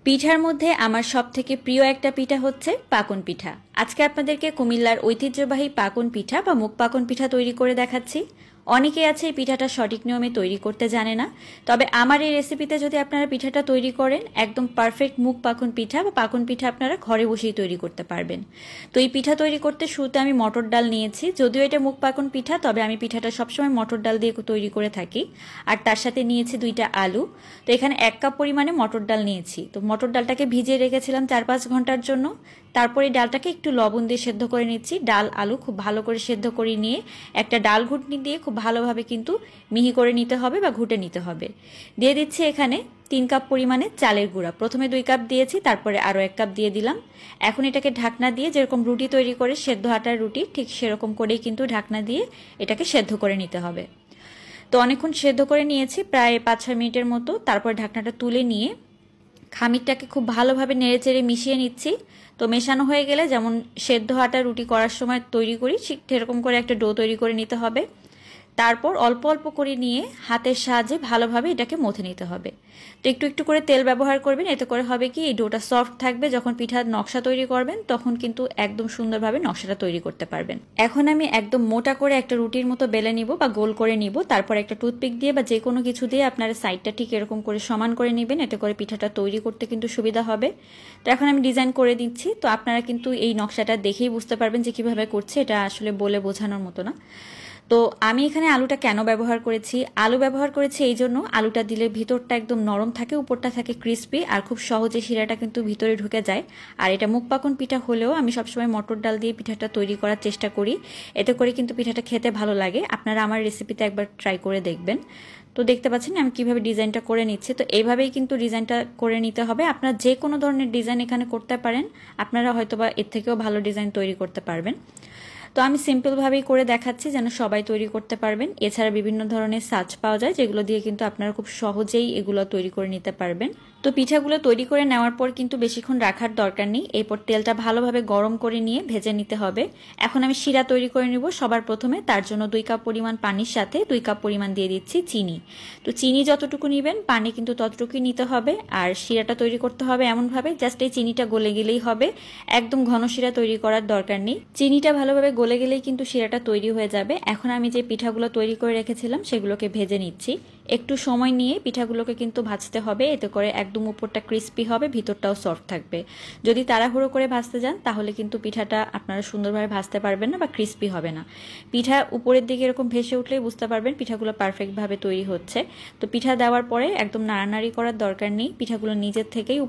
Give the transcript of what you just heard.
পিঠার মধ্যে আমার সবথেকে প্রিয় একটা পিঠা হচ্ছে পাকন পিঠা। আজকে আপনাদেরকে কুমিল্লার ঐতিহ্যবাহী পাকন পিঠা বা মুগ পাকন পিঠা তৈরি করে দেখাচ্ছি। অনেকে আছে এই পিঠাটা সঠিক নিয়মে তৈরি করতে জানে না, তবে আমার এই রেসিপিতে যদি আপনারা পিঠাটা তৈরি করেন একদম পারফেক্ট মুগ পাকন পিঠা বা পাকন পিঠা আপনারা ঘরে বসেই তৈরি করতে পারবেন। তো এই পিঠা তৈরি করতে শুরুতে আমি মটর ডাল নিয়েছি। যদিও এটা মুগ পাকন পিঠা, তবে আমি পিঠাটা সবসময় মটর ডাল দিয়ে তৈরি করে থাকি। আর তার সাথে নিয়েছি 2টা আলু। তো এখানে 1 কাপ পরিমাণে মটর ডাল নিয়েছি। তো মটর ডালটাকে ভিজিয়ে রেখেছিলাম 4-5 ঘন্টার জন্য। তারপরে ডালটাকে একটু লবণ দিয়ে সেদ্ধ করে নিচ্ছি। ডাল আলু খুব ভালো করে সেদ্ধ করে নিয়ে একটা ডাল ঘুটনি দিয়ে খুব ভালোভাবে কিন্তু মিহি করে নিতে হবে বা ঘুটে নিতে হবে। দিয়ে দিচ্ছি এখানে 3 কাপ পরিমাণে চালের গুঁড়া। প্রথমে 2 কাপ দিয়েছি, তারপরে আরও 1 কাপ দিয়ে দিলাম। এখন এটাকে ঢাকনা দিয়ে, যেরকম রুটি তৈরি করে সেদ্ধ আটার রুটি ঠিক সেরকম করেই কিন্তু ঢাকনা দিয়ে এটাকে সেদ্ধ করে নিতে হবে। তো অনেকক্ষণ সেদ্ধ করে নিয়েছি, প্রায় 5-6 মিনিটের মতো। তারপর ঢাকনাটা তুলে নিয়ে খামিরটাকে খুব ভালোভাবে নেড়েচেড়ে মিশিয়ে নিচ্ছি। তো মেশানো হয়ে গেলে যেমন সেদ্ধ আটা রুটি করার সময় তৈরি করি ঠিক সেরকম করে একটা ডো তৈরি করে নিতে হবে। তারপর অল্প অল্প করে নিয়ে হাতের সাহায্যে ভালোভাবে এটাকে মথে নিতে হবে। তো একটু একটু করে তেল ব্যবহার করবেন, এতে করে হবে কি এই ডোটা সফট থাকবে। যখন পিঠার নকশা তৈরি করবেন তখন কিন্তু একদম সুন্দরভাবে নকশাটা তৈরি করতে পারবেন। এখন আমি একদম মোটা করে একটা রুটির মতো বেলে নিব বা গোল করে নিব। তারপর একটা টুথপিক দিয়ে বা যে কোনো কিছু দিয়ে আপনারা সাইডটা ঠিক এরকম করে সমান করে নেবেন, এতে করে পিঠাটা তৈরি করতে কিন্তু সুবিধা হবে। তো এখন আমি ডিজাইন করে দিচ্ছি। তো আপনারা কিন্তু এই নকশাটা দেখেই বুঝতে পারবেন যে কিভাবে করছে, এটা আসলে বলে বোঝানোর মতো না। তো আমি এখানে আলুটা কেন ব্যবহার করেছি, আলু ব্যবহার করেছি এই জন্য, আলুটা দিলে ভিতরটা একদম নরম থাকে, উপরটা থাকে ক্রিস্পি, আর খুব সহজে শিরাটা কিন্তু ভিতরে ঢুকে যায়। আর এটা মুগ পাকন পিঠা হলেও আমি সবসময় মটর ডাল দিয়ে পিঠাটা তৈরি করার চেষ্টা করি, এতে করে কিন্তু পিঠাটা খেতে ভালো লাগে। আপনারা আমার রেসিপিতে একবার ট্রাই করে দেখবেন। তো দেখতে পাচ্ছেন আমি কিভাবে ডিজাইনটা করে নিচ্ছি। তো এইভাবেই কিন্তু ডিজাইনটা করে নিতে হবে। আপনারা যে কোনো ধরনের ডিজাইন এখানে করতে পারেন, আপনারা হয়তোবা এর থেকেও ভালো ডিজাইন তৈরি করতে পারবেন। তো আমি সিম্পলভাবেই করে দেখাচ্ছি যেন সবাই তৈরি করতে পারবেন। এছাড়া বিভিন্ন ধরনের সাজ পাওয়া যায় যেগুলো দিয়ে কিন্তু আপনারা খুব সহজেই এগুলো তৈরি করে নিতে পারবেন। তো পিঠাগুলো তৈরি করে নেওয়ার পর কিন্তু বেশিক্ষণ রাখার দরকার নেই। এরপর তেলটা ভালোভাবে গরম করে নিয়ে ভেজে নিতে হবে। এখন আমি শিরা তৈরি করে নিব সবার প্রথমে। তার জন্য 2 কাপ পরিমাণ পানির সাথে 2 কাপ পরিমাণ দিয়ে দিচ্ছি চিনি। তো চিনি যতটুকু নেবেন পানি কিন্তু ততটুকুই নিতে হবে। আর শিরাটা তৈরি করতে হবে এমনভাবে জাস্ট এই চিনিটা গলে গেলেই হবে, একদম ঘন শিরা তৈরি করার দরকার নেই। চিনিটা ভালোভাবে গলে গেলেই কিন্তু শিরাটা তৈরি হয়ে যাবে। এখন আমি যে পিঠাগুলো তৈরি করে রেখেছিলাম সেগুলোকে ভেজে নিচ্ছি। একটু সময় নিয়ে পিঠাগুলোকে কিন্তু ভাজতে হবে, এতে করে একদম উপরটা ক্রিস্পি হবে, ভিতরটাও সফট থাকবে। যদি তাড়াহুড়ো করে ভাজতে যান তাহলে কিন্তু পিঠাটা আপনারা সুন্দরভাবে ভাজতে পারবেন না বা ক্রিস্পি হবে না। পিঠা উপরের দিকে এরকম ভেসে উঠলেই বুঝতে পারবেন পিঠাগুলো পারফেক্টভাবে তৈরি হচ্ছে। তো পিঠা দেওয়ার পরে একদম নাড়ানাড়ি করার দরকার নেই, পিঠাগুলো নিজের থেকেই